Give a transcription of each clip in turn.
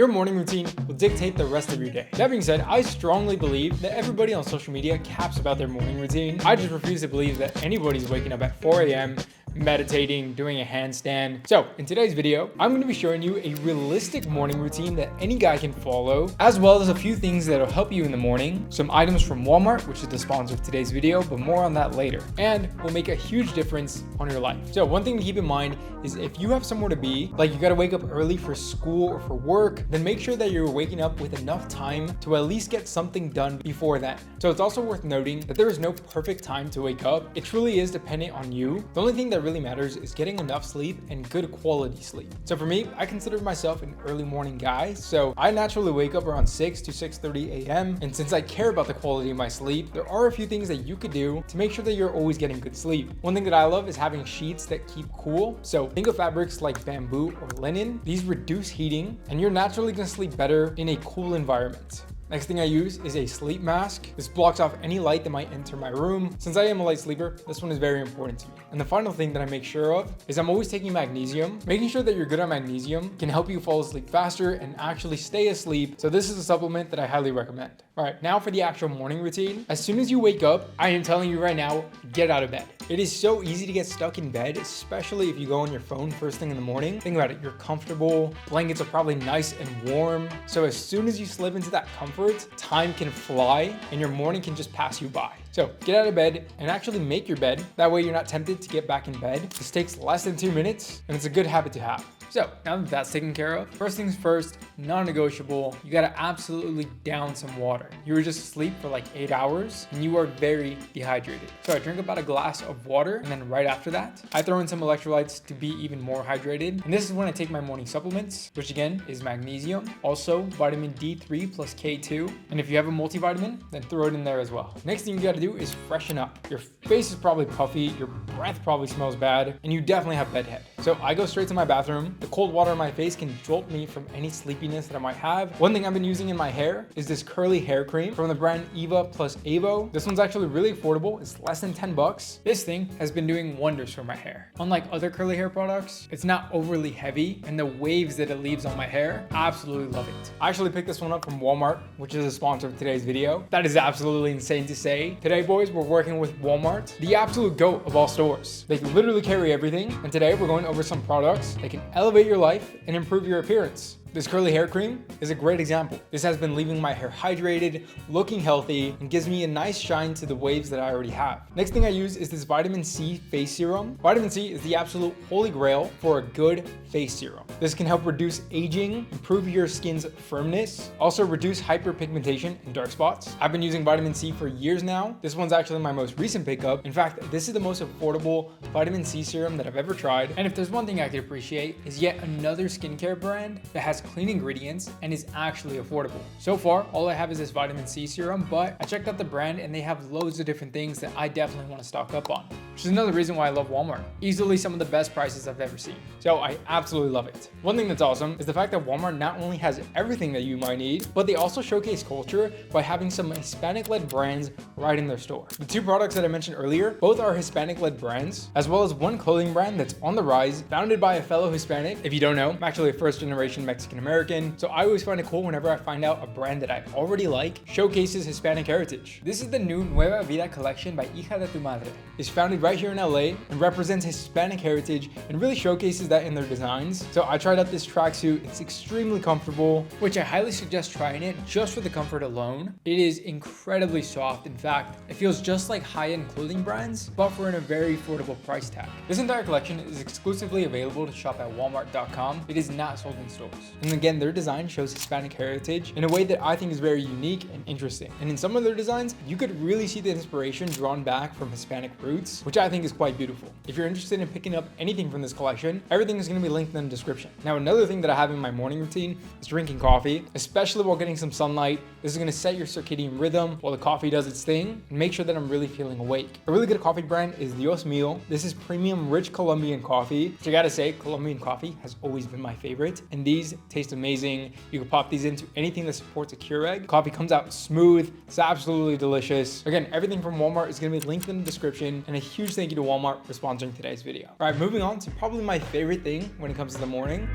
Your morning routine will dictate the rest of your day. That being said, I strongly believe that everybody on social media caps about their morning routine. I just refuse to believe that anybody's waking up at 4 a.m., meditating, doing a handstand. So in today's video, I'm going to be showing you a realistic morning routine that any guy can follow, as well as a few things that'll help you in the morning, some items from Walmart, which is the sponsor of today's video, but more on that later, and will make a huge difference on your life. So one thing to keep in mind is if you have somewhere to be, like you got to wake up early for school or for work, then make sure that you're waking up with enough time to at least get something done before then. So it's also worth noting that there is no perfect time to wake up. It truly is dependent on you. The only thing that really matters is getting enough sleep and good quality sleep. So for me, I consider myself an early morning guy. So I naturally wake up around 6 to 6:30 a.m. And since I care about the quality of my sleep, there are a few things that you could do to make sure that you're always getting good sleep. One thing that I love is having sheets that keep cool. So think of fabrics like bamboo or linen. These reduce heating and you're naturally gonna sleep better in a cool environment. Next thing I use is a sleep mask. This blocks off any light that might enter my room. Since I am a light sleeper, this one is very important to me. And the final thing that I make sure of is I'm always taking magnesium. Making sure that you're good on magnesium can help you fall asleep faster and actually stay asleep. So this is a supplement that I highly recommend. All right, now for the actual morning routine. As soon as you wake up, I am telling you right now, get out of bed. It is so easy to get stuck in bed, especially if you go on your phone first thing in the morning. Think about it, you're comfortable, blankets are probably nice and warm. So as soon as you slip into that comfort, time can fly and your morning can just pass you by. So get out of bed and actually make your bed. That way you're not tempted to get back in bed. This takes less than 2 minutes and it's a good habit to have. So now that that's taken care of, first things first, non-negotiable, you gotta absolutely down some water. You were just asleep for like 8 hours and you are very dehydrated. So I drink about a glass of water and then right after that, I throw in some electrolytes to be even more hydrated. And this is when I take my morning supplements, which again is magnesium, also vitamin D3 plus K2. And if you have a multivitamin, then throw it in there as well. Next thing you gotta do is freshen up. Your face is probably puffy, your breath probably smells bad, and you definitely have bedhead. So I go straight to my bathroom. The cold water on my face can jolt me from any sleepiness that I might have. One thing I've been using in my hair is this curly hair cream from the brand Eva plus Avo. This one's actually really affordable. It's less than 10 bucks. This thing has been doing wonders for my hair. Unlike other curly hair products, it's not overly heavy and the waves that it leaves on my hair, absolutely love it. I actually picked this one up from Walmart, which is a sponsor of today's video. That is absolutely insane to say. Today, boys, we're working with Walmart, the absolute GOAT of all stores. They literally carry everything. And today we're going over some products that can elevate your life and improve your appearance. This curly hair cream is a great example. This has been leaving my hair hydrated, looking healthy, and gives me a nice shine to the waves that I already have. Next thing I use is this vitamin C face serum. Vitamin C is the absolute holy grail for a good face serum. This can help reduce aging, improve your skin's firmness, also reduce hyperpigmentation and dark spots. I've been using vitamin C for years now. This one's actually my most recent pickup. In fact, this is the most affordable vitamin C serum that I've ever tried. And if there's one thing I could appreciate is yet another skincare brand that has clean ingredients and is actually affordable. So far, all I have is this vitamin C serum, but I checked out the brand and they have loads of different things that I definitely want to stock up on, which is another reason why I love Walmart. Easily some of the best prices I've ever seen. So I absolutely love it. One thing that's awesome is the fact that Walmart not only has everything that you might need, but they also showcase culture by having some Hispanic-led brands right in their store. The two products that I mentioned earlier, both are Hispanic-led brands, as well as one clothing brand that's on the rise, founded by a fellow Hispanic. If you don't know, I'm actually a first-generation Mexican-American, so I always find it cool whenever I find out a brand that I already like showcases Hispanic heritage. This is the new Nueva Vida collection by Hija de Tu Madre. It's founded right here in LA and represents Hispanic heritage and really showcases that in their designs. So I tried out this tracksuit. It's extremely comfortable, which I highly suggest trying it just for the comfort alone. It is incredibly soft. In fact, it feels just like high-end clothing brands, but for a very affordable price tag. This entire collection is exclusively available to shop at walmart.com. It is not sold in stores. And again, their design shows Hispanic heritage in a way that I think is very unique and interesting. And in some of their designs, you could really see the inspiration drawn back from Hispanic roots, which I think is quite beautiful. If you're interested in picking up anything from this collection, everything is going to be linked in the description. Now, another thing that I have in my morning routine is drinking coffee, especially while getting some sunlight. This is going to set your circadian rhythm while the coffee does its thing and make sure that I'm really feeling awake. A really good coffee brand is Dios Mío. This is premium rich Colombian coffee, which I gotta say, Colombian coffee has always been my favorite. And these taste amazing. You can pop these into anything that supports a Keurig. Coffee comes out smooth. It's absolutely delicious. Again, everything from Walmart is going to be linked in the description, and a huge thank you to Walmart for sponsoring today's video. All right, moving on to probably my favorite thing when it comes to the morning.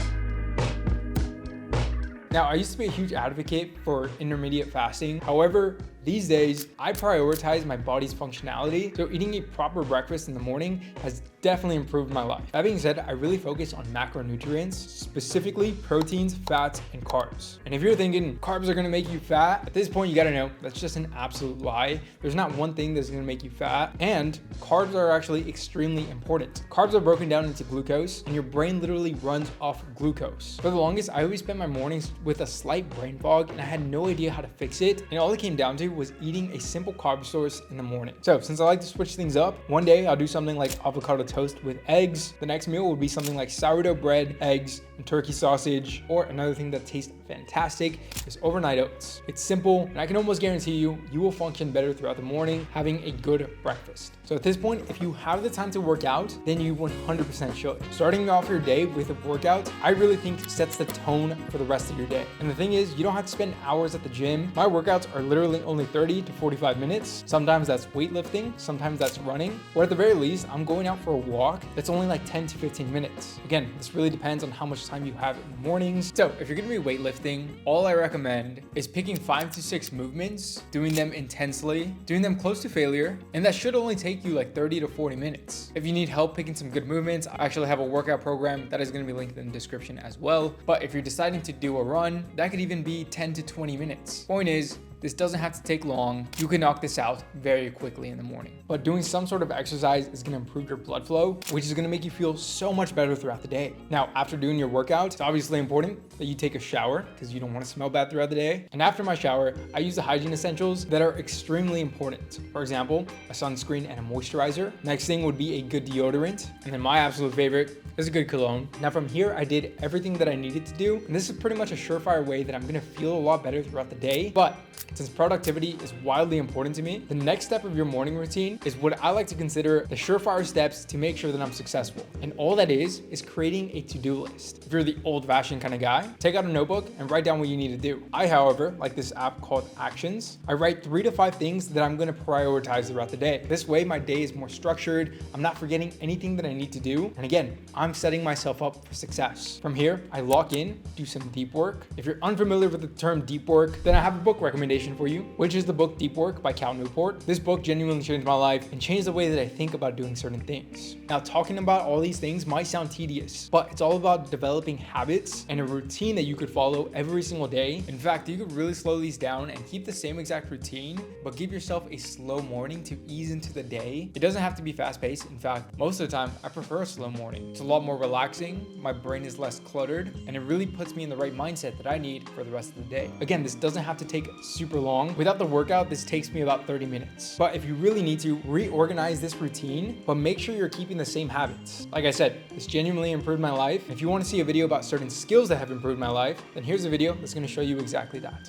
Now, I used to be a huge advocate for intermediate fasting. However, these days, I prioritize my body's functionality, so eating a proper breakfast in the morning has definitely improved my life. That being said, I really focus on macronutrients, specifically proteins, fats, and carbs. And if you're thinking carbs are gonna make you fat, at this point you gotta know that's just an absolute lie. There's not one thing that's gonna make you fat, and carbs are actually extremely important. Carbs are broken down into glucose, and your brain literally runs off glucose. For the longest, I always spent my mornings with a slight brain fog, and I had no idea how to fix it, and all it came down to was eating a simple carb source in the morning. So since I like to switch things up, one day I'll do something like avocado toast with eggs. The next meal will be something like sourdough bread, eggs, and turkey sausage. Or another thing that tastes fantastic is overnight oats. It's simple, and I can almost guarantee you will function better throughout the morning having a good breakfast. So at this point, if you have the time to work out, then you 100% should. Starting off your day with a workout, I really think sets the tone for the rest of your day. And the thing is, you don't have to spend hours at the gym. My workouts are literally only 30 to 45 minutes. Sometimes that's weightlifting, sometimes that's running, or at the very least, I'm going out for a walk that's only like 10 to 15 minutes. Again, this really depends on how much time you have in the mornings. So if you're gonna be weightlifting, all I recommend is picking 5 to 6 movements, doing them intensely, doing them close to failure, and that should only take you like 30 to 40 minutes. If you need help picking some good movements, I actually have a workout program that is gonna be linked in the description as well. But if you're deciding to do a run, that could even be 10 to 20 minutes. Point is, this doesn't have to take long. You can knock this out very quickly in the morning. But doing some sort of exercise is gonna improve your blood flow, which is gonna make you feel so much better throughout the day. Now, after doing your workout, it's obviously important that you take a shower because you don't wanna smell bad throughout the day. And after my shower, I use the hygiene essentials that are extremely important. For example, a sunscreen and a moisturizer. Next thing would be a good deodorant. And then my absolute favorite is a good cologne. Now from here, I did everything that I needed to do. And this is pretty much a surefire way that I'm gonna feel a lot better throughout the day. But since productivity is wildly important to me, the next step of your morning routine is what I like to consider the surefire steps to make sure that I'm successful. And all that is creating a to-do list. If you're the old-fashioned kind of guy, take out a notebook and write down what you need to do. I, however, like this app called Actions. I write 3 to 5 things that I'm gonna prioritize throughout the day. This way, my day is more structured. I'm not forgetting anything that I need to do. And again, I'm setting myself up for success. From here, I lock in, do some deep work. If you're unfamiliar with the term deep work, then I have a book recommendation for you, which is the book Deep Work by Cal Newport. This book genuinely changed my life and changed the way that I think about doing certain things. Now, talking about all these things might sound tedious, but it's all about developing habits and a routine that you could follow every single day. In fact, you could really slow these down and keep the same exact routine, but give yourself a slow morning to ease into the day. It doesn't have to be fast-paced. In fact, most of the time, I prefer a slow morning. It's a lot more relaxing, my brain is less cluttered, and it really puts me in the right mindset that I need for the rest of the day. Again, this doesn't have to take super long. Without the workout, this takes me about 30 minutes. But if you really need to, reorganize this routine, but make sure you're keeping the same habits. Like I said, this genuinely improved my life. If you want to see a video about certain skills that have improved my life, then here's a video that's going to show you exactly that.